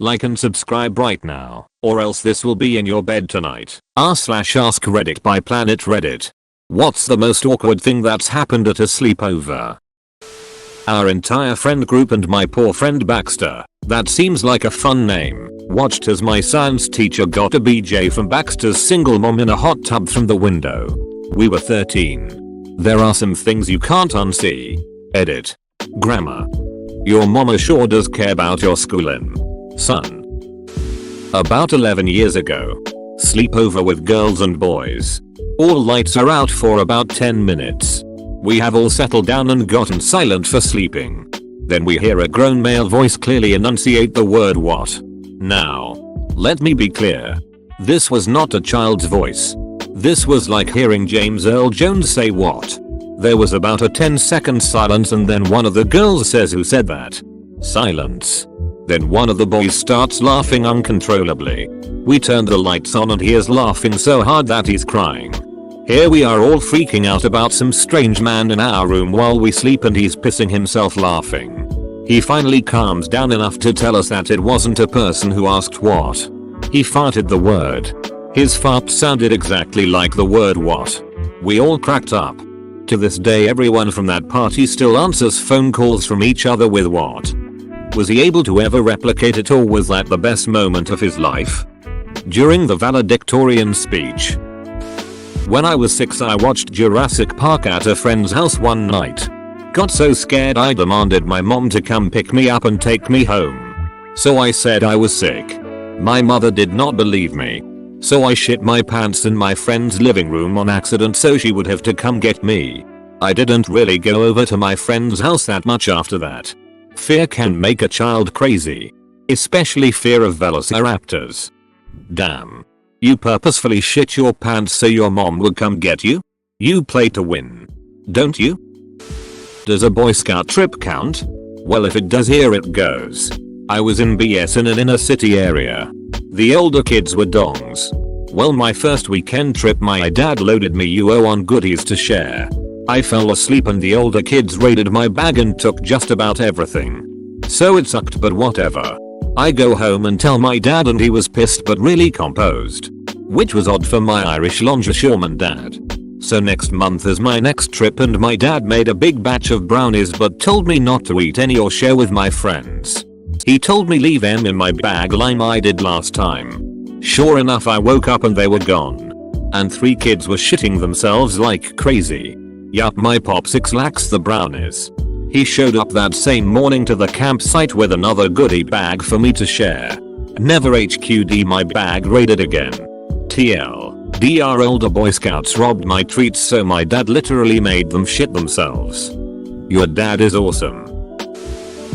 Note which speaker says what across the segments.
Speaker 1: Like and subscribe right now, or else this will be in your bed tonight. r/AskReddit by Planet Reddit. What's the most awkward thing that's happened at a sleepover? Our entire friend group and my poor friend Baxter, that seems like a fun name, watched as my science teacher got a BJ from Baxter's single mom in a hot tub from the window. We were 13. There are some things you can't unsee. Edit. Grammar. Your mama sure does care about your schooling, son. About 11 years ago. Sleepover with girls and boys. All lights are out for about 10 minutes. We have all settled down and gotten silent for sleeping. Then we hear a grown male voice clearly enunciate the word what. Now, let me be clear. This was not a child's voice. This was like hearing James Earl Jones say what. There was about a 10-second silence and then one of the girls says, "Who said that?" Silence. Then one of the boys starts laughing uncontrollably. We turn the lights on and he is laughing so hard that he's crying. Here we are all freaking out about some strange man in our room while we sleep and he's pissing himself laughing. He finally calms down enough to tell us that it wasn't a person who asked what. He farted the word. His fart sounded exactly like the word what. We all cracked up. To this day everyone from that party still answers phone calls from each other with what. Was he able to ever replicate it, or was that the best moment of his life? During the valedictorian speech. When I was 6 I watched Jurassic Park at a friend's house one night. Got so scared I demanded my mom to come pick me up and take me home. So I said I was sick. My mother did not believe me. So I shit my pants in my friend's living room on accident so she would have to come get me. I didn't really go over to my friend's house that much after that. Fear can make a child crazy. Especially fear of velociraptors. Damn. You purposefully shit your pants so your mom would come get you? You play to win. Don't you? Does a Boy Scout trip count? Well, if it does, here it goes. I was in BS in an inner city area. The older kids were dongs. Well, my first weekend trip my dad loaded me on goodies to share. I fell asleep and the older kids raided my bag and took just about everything. So it sucked, but whatever. I go home and tell my dad and he was pissed but really composed. Which was odd for my Irish longshoreman dad. So next month is my next trip and my dad made a big batch of brownies but told me not to eat any or share with my friends. He told me leave them in my bag like I did last time. Sure enough, I woke up and they were gone. And 3 kids were shitting themselves like crazy. Yup, my pops Ex-lax the brownies. He showed up that same morning to the campsite with another goodie bag for me to share. Never HQD my bag raided again. TLDR, older Boy Scouts robbed my treats so my dad literally made them shit themselves. Your dad is awesome.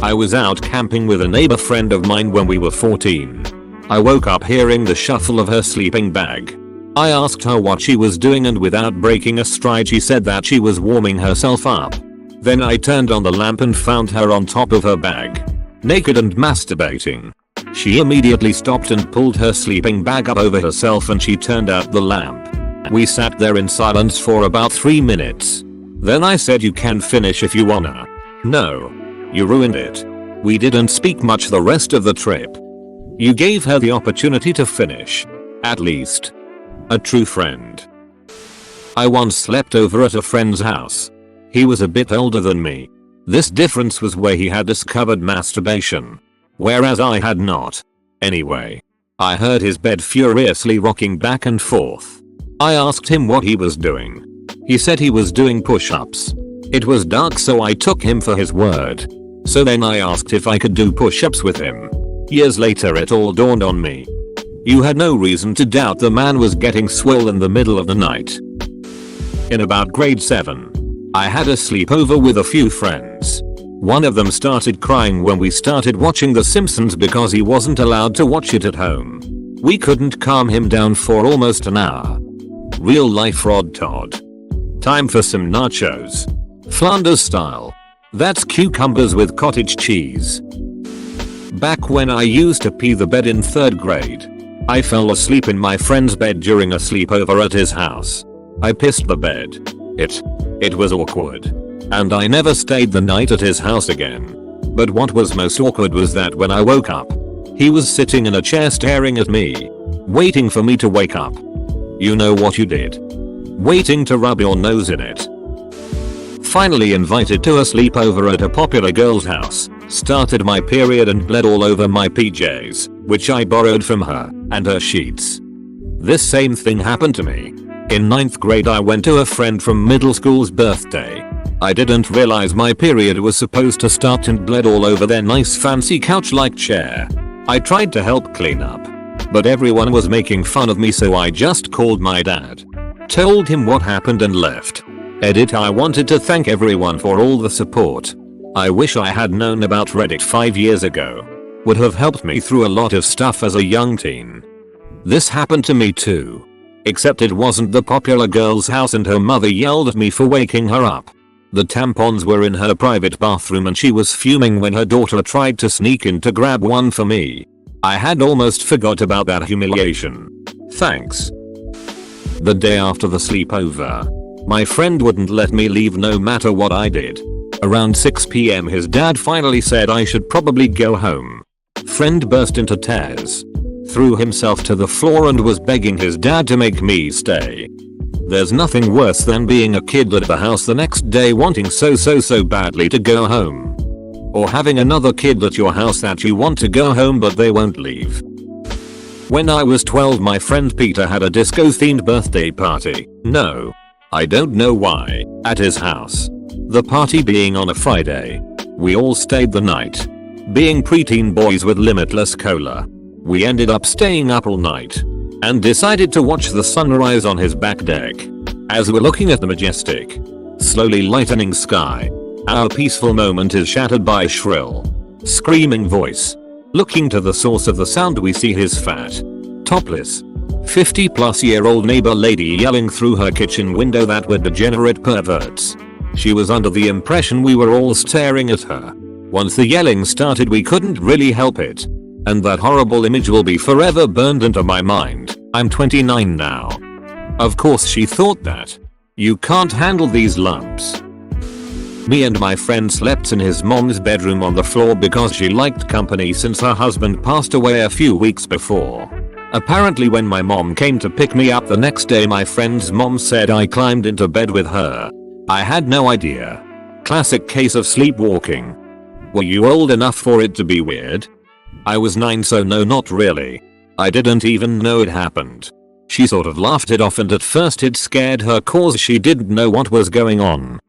Speaker 1: I was out camping with a neighbor friend of mine when we were 14. I woke up hearing the shuffle of her sleeping bag. I asked her what she was doing and without breaking a stride she said that she was warming herself up. Then I turned on the lamp and found her on top of her bag, naked and masturbating. She immediately stopped and pulled her sleeping bag up over herself and she turned out the lamp. We sat there in silence for about 3 minutes. Then I said, "You can finish if you wanna." "No. You ruined it." We didn't speak much the rest of the trip. You gave her the opportunity to finish. At least. A true friend. I once slept over at a friend's house. He was a bit older than me. This difference was where he had discovered masturbation, whereas I had not. Anyway, I heard his bed furiously rocking back and forth. I asked him what he was doing. He said he was doing push-ups. It was dark so I took him for his word. So then I asked if I could do push-ups with him. Years later it all dawned on me. You had no reason to doubt the man was getting swole in the middle of the night. In about grade 7, I had a sleepover with a few friends. One of them started crying when we started watching The Simpsons because he wasn't allowed to watch it at home. We couldn't calm him down for almost an hour. Real life Rod Todd. Time for some nachos. Flanders style. That's cucumbers with cottage cheese. Back when I used to pee the bed in 3rd grade. I fell asleep in my friend's bed during a sleepover at his house. I pissed the bed. It was awkward. And I never stayed the night at his house again. But what was most awkward was that when I woke up, He was sitting in a chair staring at me, waiting for me to wake up. You know what you did? Waiting to rub your nose in it. Finally invited to a sleepover at a popular girl's house, started my period and bled all over my PJs, which I borrowed from her, and her sheets. This same thing happened to me. In 9th grade I went to a friend from middle school's birthday. I didn't realize my period was supposed to start and bled all over their nice fancy couch-like chair. I tried to help clean up, but everyone was making fun of me, so I just called my dad, told him what happened and left. Edit: I wanted to thank everyone for all the support. I wish I had known about Reddit 5 years ago. Would have helped me through a lot of stuff as a young teen. This happened to me too. Except it wasn't the popular girl's house and her mother yelled at me for waking her up. The tampons were in her private bathroom and she was fuming when her daughter tried to sneak in to grab one for me. I had almost forgot about that humiliation. Thanks. The day after the sleepover, my friend wouldn't let me leave no matter what I did. Around 6 PM his dad finally said I should probably go home. Friend burst into tears, threw himself to the floor and was begging his dad to make me stay. There's nothing worse than being a kid at the house the next day wanting so badly to go home. Or having another kid at your house that you want to go home but they won't leave. When I was 12 my friend Peter had a disco themed birthday party. No, I don't know why, at his house. The party being on a Friday. We all stayed the night. Being preteen boys with limitless cola, we ended up staying up all night and decided to watch the sunrise on his back deck. As we're looking at the majestic, slowly lightening sky, our peaceful moment is shattered by a shrill, screaming voice. Looking to the source of the sound we see his fat, topless, 50-plus-year-old neighbor lady yelling through her kitchen window that we're degenerate perverts. She was under the impression we were all staring at her. Once the yelling started we couldn't really help it. And that horrible image will be forever burned into my mind. I'm 29 now. Of course she thought that. You can't handle these lumps. Me and my friend slept in his mom's bedroom on the floor because she liked company since her husband passed away a few weeks before. Apparently when my mom came to pick me up the next day my friend's mom said I climbed into bed with her. I had no idea. Classic case of sleepwalking. Were you old enough for it to be weird? I was 9 so no not really. I didn't even know it happened. She sort of laughed it off and at first it scared her cause she didn't know what was going on.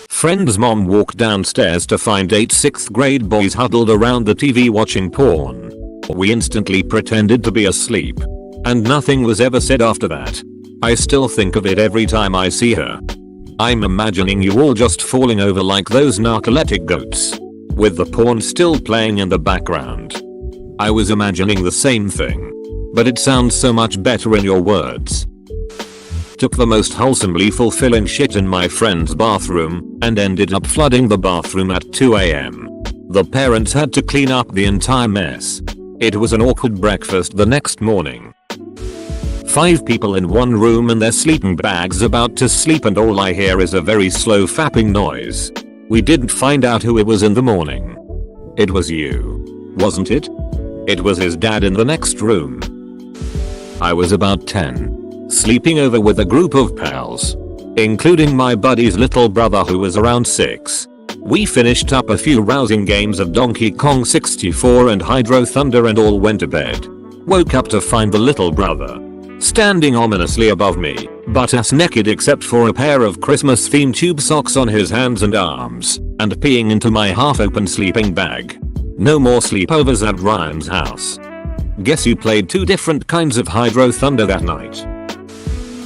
Speaker 1: Friend's mom walked downstairs to find 8 6th grade boys huddled around the TV watching porn. We instantly pretended to be asleep. And nothing was ever said after that. I still think of it every time I see her. I'm imagining you all just falling over like those narcoleptic goats, with the porn still playing in the background. I was imagining the same thing, but it sounds so much better in your words. Took the most wholesomely fulfilling shit in my friend's bathroom and ended up flooding the bathroom at 2 AM. The parents had to clean up the entire mess. It was an awkward breakfast the next morning. 5 people in one room in their sleeping bags about to sleep and all I hear is a very slow fapping noise. We didn't find out who it was in the morning. It was you, wasn't it? It was his dad in the next room. I was about 10, sleeping over with a group of pals, including my buddy's little brother who was around 6. We finished up a few rousing games of Donkey Kong 64 and Hydro Thunder and all went to bed. Woke up to find the little brother standing ominously above me, butt-ass naked except for a pair of Christmas-themed tube socks on his hands and arms, and peeing into my half-open sleeping bag. No more sleepovers at Ryan's house. Guess you played 2 different kinds of Hydro Thunder that night.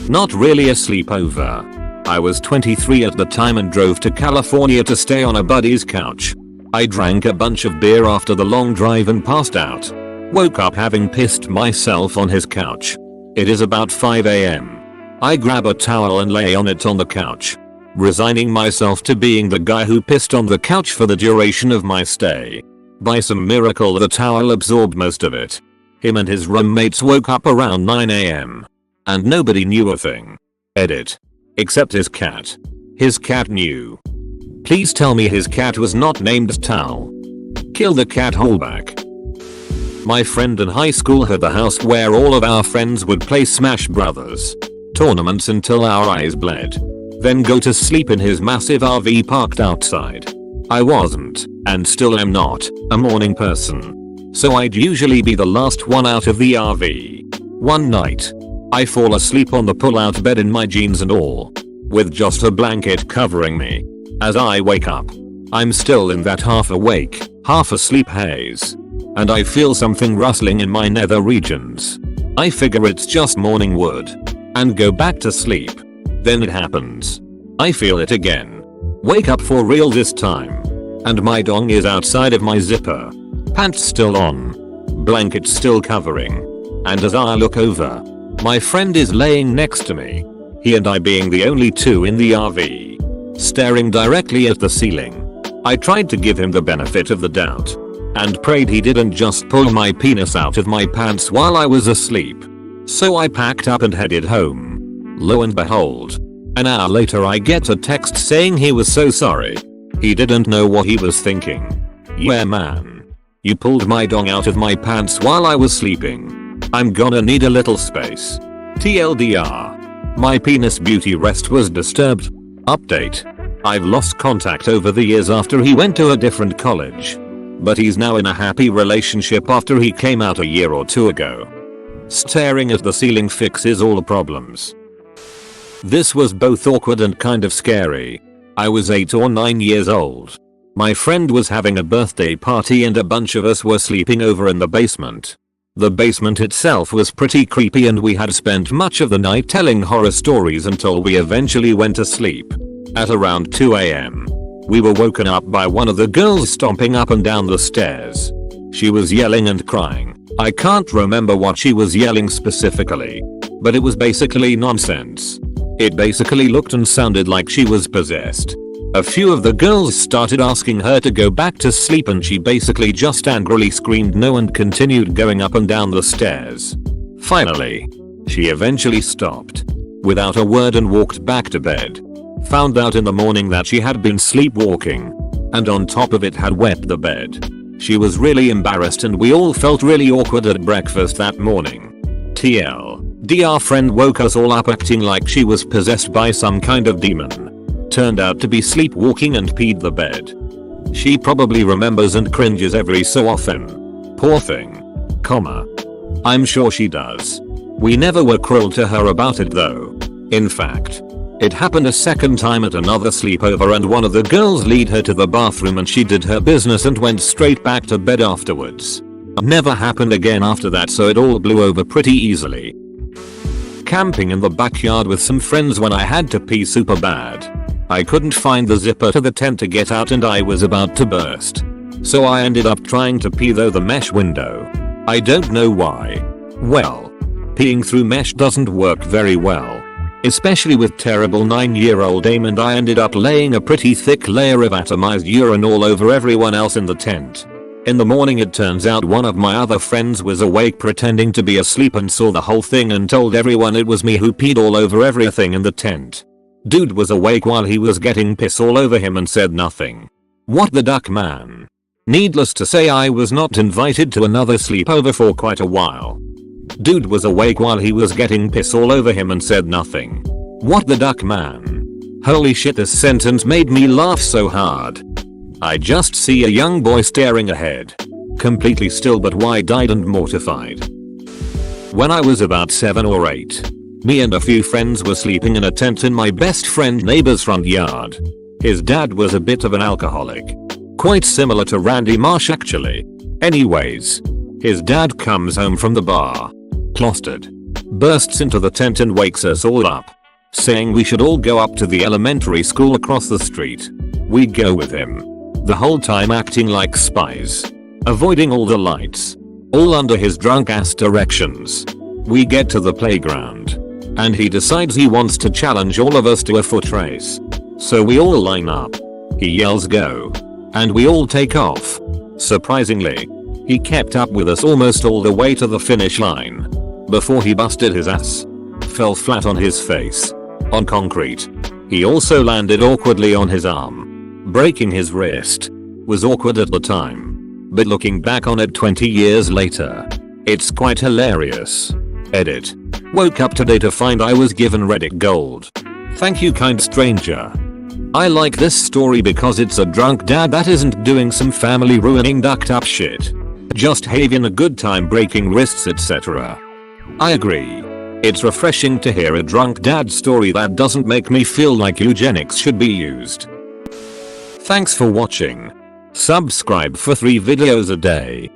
Speaker 1: Not really a sleepover. I was 23 at the time and drove to California to stay on a buddy's couch. I drank a bunch of beer after the long drive and passed out. Woke up having pissed myself on his couch. It is about 5 AM. I grab a towel and lay on it on the couch, resigning myself to being the guy who pissed on the couch for the duration of my stay. By some miracle the towel absorbed most of it. Him and his roommates woke up around 9 AM. And nobody knew a thing. Edit. Except his cat. His cat knew. Please tell me his cat was not named Towel. Kill the cat Holback. My friend in high school had the house where all of our friends would play Smash Brothers tournaments until our eyes bled. Then go to sleep in his massive RV parked outside. I wasn't, and still am not, a morning person. So I'd usually be the last one out of the RV. One night, I fall asleep on the pull-out bed in my jeans and all, with just a blanket covering me. As I wake up, I'm still in that half awake, half asleep haze. And I feel something rustling in my nether regions. I figure it's just morning wood. And go back to sleep. Then it happens. I feel it again. Wake up for real this time. And my dong is outside of my zipper. Pants still on. Blanket still covering. And as I look over, my friend is laying next to me. He and I being the only two in the RV. Staring directly at the ceiling. I tried to give him the benefit of the doubt. And prayed he didn't just pull my penis out of my pants while I was asleep. So I packed up and headed home. Lo and behold, an hour later I get a text saying he was so sorry. He didn't know what he was thinking. Yeah man. You pulled my dong out of my pants while I was sleeping. I'm gonna need a little space. TLDR. My penis beauty rest was disturbed. Update. I've lost contact over the years after he went to a different college. But he's now in a happy relationship after he came out a year or two ago. Staring at the ceiling fixes all the problems. This was both awkward and kind of scary. I was 8 or 9 years old. My friend was having a birthday party and a bunch of us were sleeping over in the basement. The basement itself was pretty creepy and we had spent much of the night telling horror stories until we eventually went to sleep. At around 2 AM. We were woken up by one of the girls stomping up and down the stairs. She was yelling and crying. I can't remember what she was yelling specifically, but it was basically nonsense. It basically looked and sounded like she was possessed. A few of the girls started asking her to go back to sleep and she basically just angrily screamed no and continued going up and down the stairs. Finally, she eventually stopped without a word and walked back to bed. Found out in the morning that she had been sleepwalking, and on top of it had wet the bed. She was really embarrassed and we all felt really awkward at breakfast that morning. TLDR friend woke us all up acting like she was possessed by some kind of demon. Turned out to be sleepwalking and peed the bed. She probably remembers and cringes every so often. Poor thing. I'm sure she does. We never were cruel to her about it though. In fact, it happened a second time at another sleepover and one of the girls lead her to the bathroom and she did her business and went straight back to bed afterwards. Never happened again after that so it all blew over pretty easily. Camping in the backyard with some friends when I had to pee super bad. I couldn't find the zipper to the tent to get out and I was about to burst. So I ended up trying to pee through the mesh window. I don't know why. Well, peeing through mesh doesn't work very well. Especially with terrible 9-year-old aim and I ended up laying a pretty thick layer of atomized urine all over everyone else in the tent. In the morning it turns out one of my other friends was awake pretending to be asleep and saw the whole thing and told everyone it was me who peed all over everything in the tent. Dude was awake while he was getting piss all over him and said nothing. What the duck man. Needless to say I was not invited to another sleepover for quite a while. Dude was awake while he was getting piss all over him and said nothing. What the duck man. Holy shit, this sentence made me laugh so hard. I just see a young boy staring ahead. Completely still but wide-eyed and mortified. When I was about 7 or 8, me and a few friends were sleeping in a tent in my best friend neighbor's front yard. His dad was a bit of an alcoholic. Quite similar to Randy Marsh actually. Anyways, his dad comes home from the bar. Clostered. Bursts into the tent and wakes us all up. Saying we should all go up to the elementary school across the street. We go with him. The whole time acting like spies. Avoiding all the lights. All under his drunk ass directions. We get to the playground. And he decides he wants to challenge all of us to a foot race. So we all line up. He yells go. And we all take off. Surprisingly, he kept up with us almost all the way to the finish line. Before he busted his ass. Fell flat on his face. On concrete. He also landed awkwardly on his arm. Breaking his wrist. Was awkward at the time. but looking back on it 20 years later, it's quite hilarious. Edit. Woke up today to find I was given Reddit gold. Thank you, kind stranger. I like this story because it's a drunk dad that isn't doing some family ruining ducked up shit. Just having a good time breaking wrists, etc. I agree. It's refreshing to hear a drunk dad story that doesn't make me feel like eugenics should be used. Thanks for watching. Subscribe for 3 videos a day.